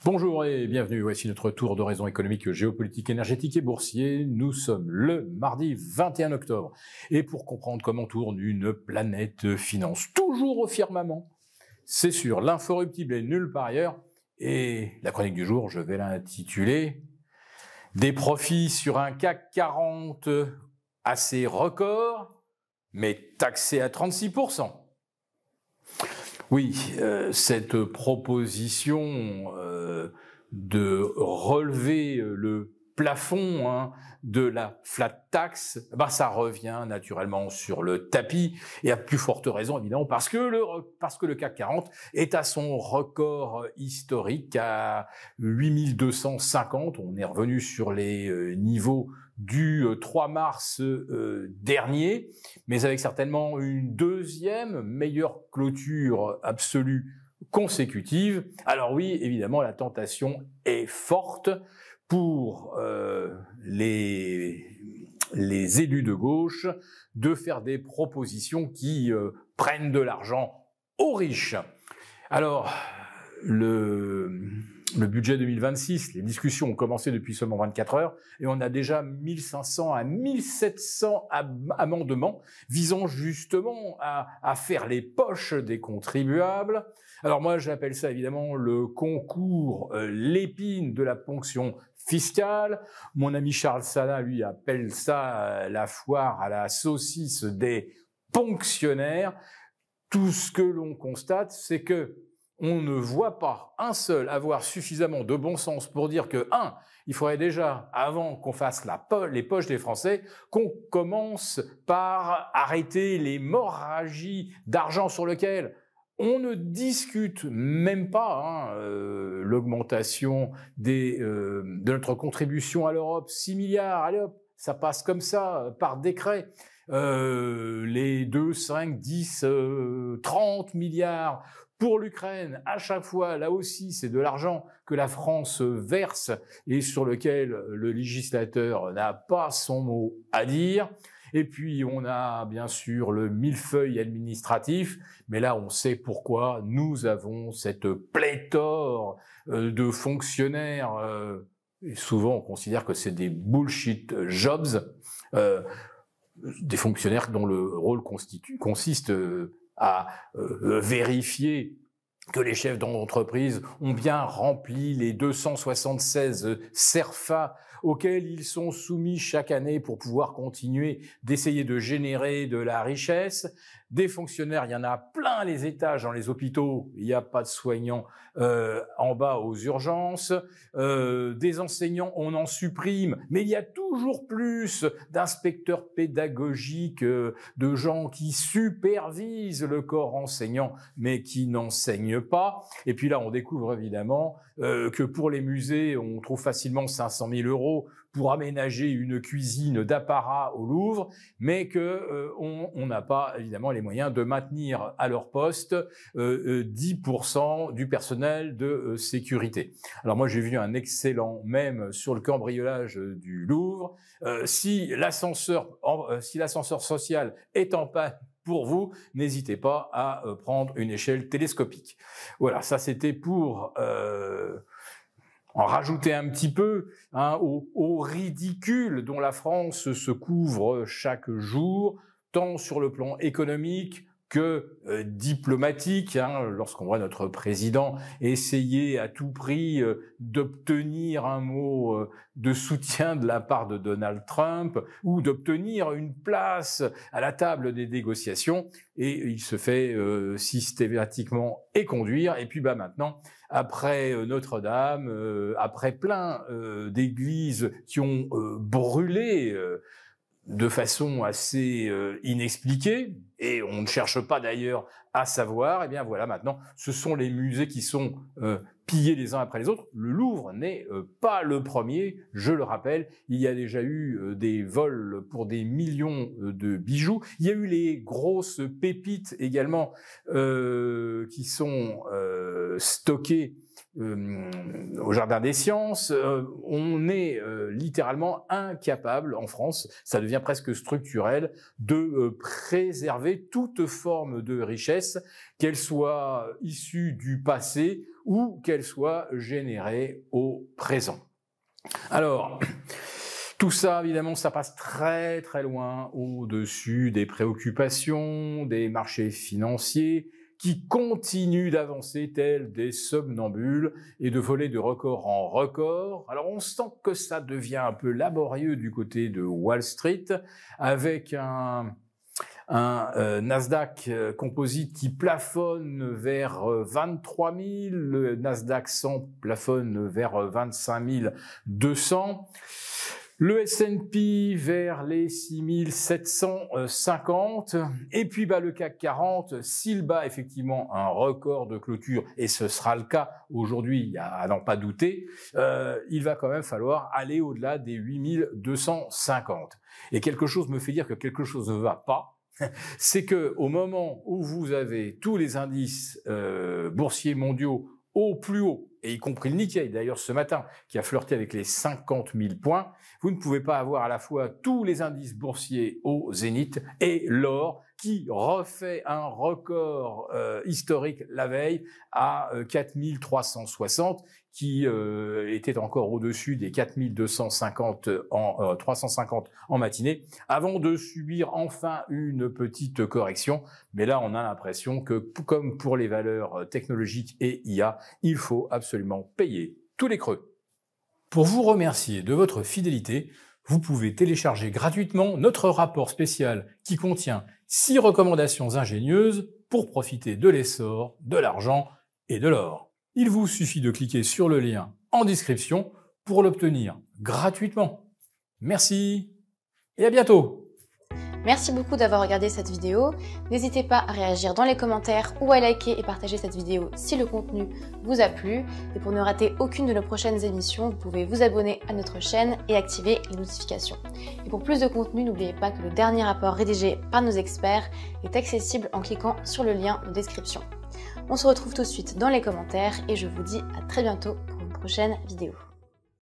Bonjour et bienvenue, voici notre tour d'horizon économique, géopolitique, énergétique et boursier. Nous sommes le mardi 21 octobre. Et pour comprendre comment tourne une planète finance, toujours au firmament, c'est sur l'inforruptible et nulle part ailleurs. Et la chronique du jour, je vais l'intituler « Des profits sur un CAC 40 assez record, mais taxé à 36%. Oui, cette proposition de relever le plafond de la flat tax, ça revient naturellement sur le tapis, et à plus forte raison évidemment parce que le CAC 40 est à son record historique à 8250. On est revenu sur les niveaux du 3 mars dernier, mais avec certainement une deuxième meilleure clôture absolue consécutive. Alors oui, évidemment, la tentation est forte pour les élus de gauche de faire des propositions qui prennent de l'argent aux riches. Alors, le budget 2026, les discussions ont commencé depuis seulement 24 heures et on a déjà 1500 à 1700 amendements visant justement à faire les poches des contribuables. Alors moi, j'appelle ça évidemment le concours l'épine de la ponction fiscale. Mon ami Charles Sana, lui, appelle ça la foire à la saucisse des ponctionnaires. Tout ce que l'on constate, c'est que on ne voit pas un seul avoir suffisamment de bon sens pour dire que, il faudrait déjà, avant qu'on fasse les poches des Français, qu'on commence par arrêter l'hémorragie d'argent sur lequel on ne discute même pas l'augmentation de notre contribution à l'Europe, 6 milliards, allez hop, ça passe comme ça, par décret. Les 2, 5, 10, 30 milliards pour l'Ukraine, à chaque fois, là aussi, c'est de l'argent que la France verse et sur lequel le législateur n'a pas son mot à dire. Et puis, on a bien sûr le millefeuille administratif, mais là, on sait pourquoi nous avons cette pléthore de fonctionnaires. Et souvent, on considère que c'est des bullshit jobs, des fonctionnaires dont le rôle consiste à vérifier que les chefs d'entreprise ont bien rempli les 276 CERFA auxquels ils sont soumis chaque année pour pouvoir continuer d'essayer de générer de la richesse. Des fonctionnaires, il y en a plein les étages dans les hôpitaux, il n'y a pas de soignants en bas aux urgences. Des enseignants, on en supprime, mais il y a toujours plus d'inspecteurs pédagogiques, de gens qui supervisent le corps enseignant, mais qui n'enseignent pas. Et puis là, on découvre évidemment que pour les musées, on trouve facilement 500 000 € pour aménager une cuisine d'apparat au Louvre, mais que on n'a pas évidemment les moyens de maintenir à leur poste 10% du personnel de sécurité. Alors moi, j'ai vu un excellent mème sur le cambriolage du Louvre. Si l'ascenseur social est en panne pour vous, n'hésitez pas à prendre une échelle télescopique. Voilà, ça c'était pour en rajouter un petit peu au ridicule dont la France se couvre chaque jour, tant sur le plan économique que diplomatique, lorsqu'on voit notre président essayer à tout prix d'obtenir un mot de soutien de la part de Donald Trump ou d'obtenir une place à la table des négociations, et il se fait systématiquement éconduire. Et puis maintenant, après Notre-Dame, après plein d'églises qui ont brûlé de façon assez inexpliquée, et on ne cherche pas d'ailleurs à savoir, et bien voilà, maintenant, ce sont les musées qui sont pillés les uns après les autres. Le Louvre n'est pas le premier, je le rappelle, il y a déjà eu des vols pour des millions de bijoux, il y a eu les grosses pépites également qui sont stockées au Jardin des Sciences, on est littéralement incapable en France, ça devient presque structurel, de préserver toute forme de richesse, qu'elle soit issue du passé ou qu'elle soit générée au présent. Alors, tout ça, évidemment, ça passe très très loin au-dessus des préoccupations des marchés financiers qui continuent d'avancer tels des somnambules et de voler de record en record. Alors on sent que ça devient un peu laborieux du côté de Wall Street, avec un Nasdaq Composite qui plafonne vers 23 000, le Nasdaq 100 plafonne vers 25 200. Le S&P vers les 6750, et puis le CAC 40, s'il bat effectivement un record de clôture, et ce sera le cas aujourd'hui, à n'en pas douter, il va quand même falloir aller au-delà des 8250. Et quelque chose me fait dire que quelque chose ne va pas, c'est que au moment où vous avez tous les indices boursiers mondiaux au plus haut, et y compris le Nikkei, d'ailleurs ce matin, qui a flirté avec les 50 000 points, vous ne pouvez pas avoir à la fois tous les indices boursiers au zénith et l'or qui refait un record historique la veille à 4 360, qui était encore au-dessus des 4 250 350 en matinée, avant de subir enfin une petite correction. Mais là, on a l'impression que, comme pour les valeurs technologiques et IA, il faut absolument payer tous les creux. Pour vous remercier de votre fidélité, vous pouvez télécharger gratuitement notre rapport spécial qui contient 6 recommandations ingénieuses pour profiter de l'essor, de l'argent et de l'or. Il vous suffit de cliquer sur le lien en description pour l'obtenir gratuitement. Merci et à bientôt! Merci beaucoup d'avoir regardé cette vidéo. N'hésitez pas à réagir dans les commentaires ou à liker et partager cette vidéo si le contenu vous a plu. Et pour ne rater aucune de nos prochaines émissions, vous pouvez vous abonner à notre chaîne et activer les notifications. Et pour plus de contenu, n'oubliez pas que le dernier rapport rédigé par nos experts est accessible en cliquant sur le lien de description. On se retrouve tout de suite dans les commentaires et je vous dis à très bientôt pour une prochaine vidéo.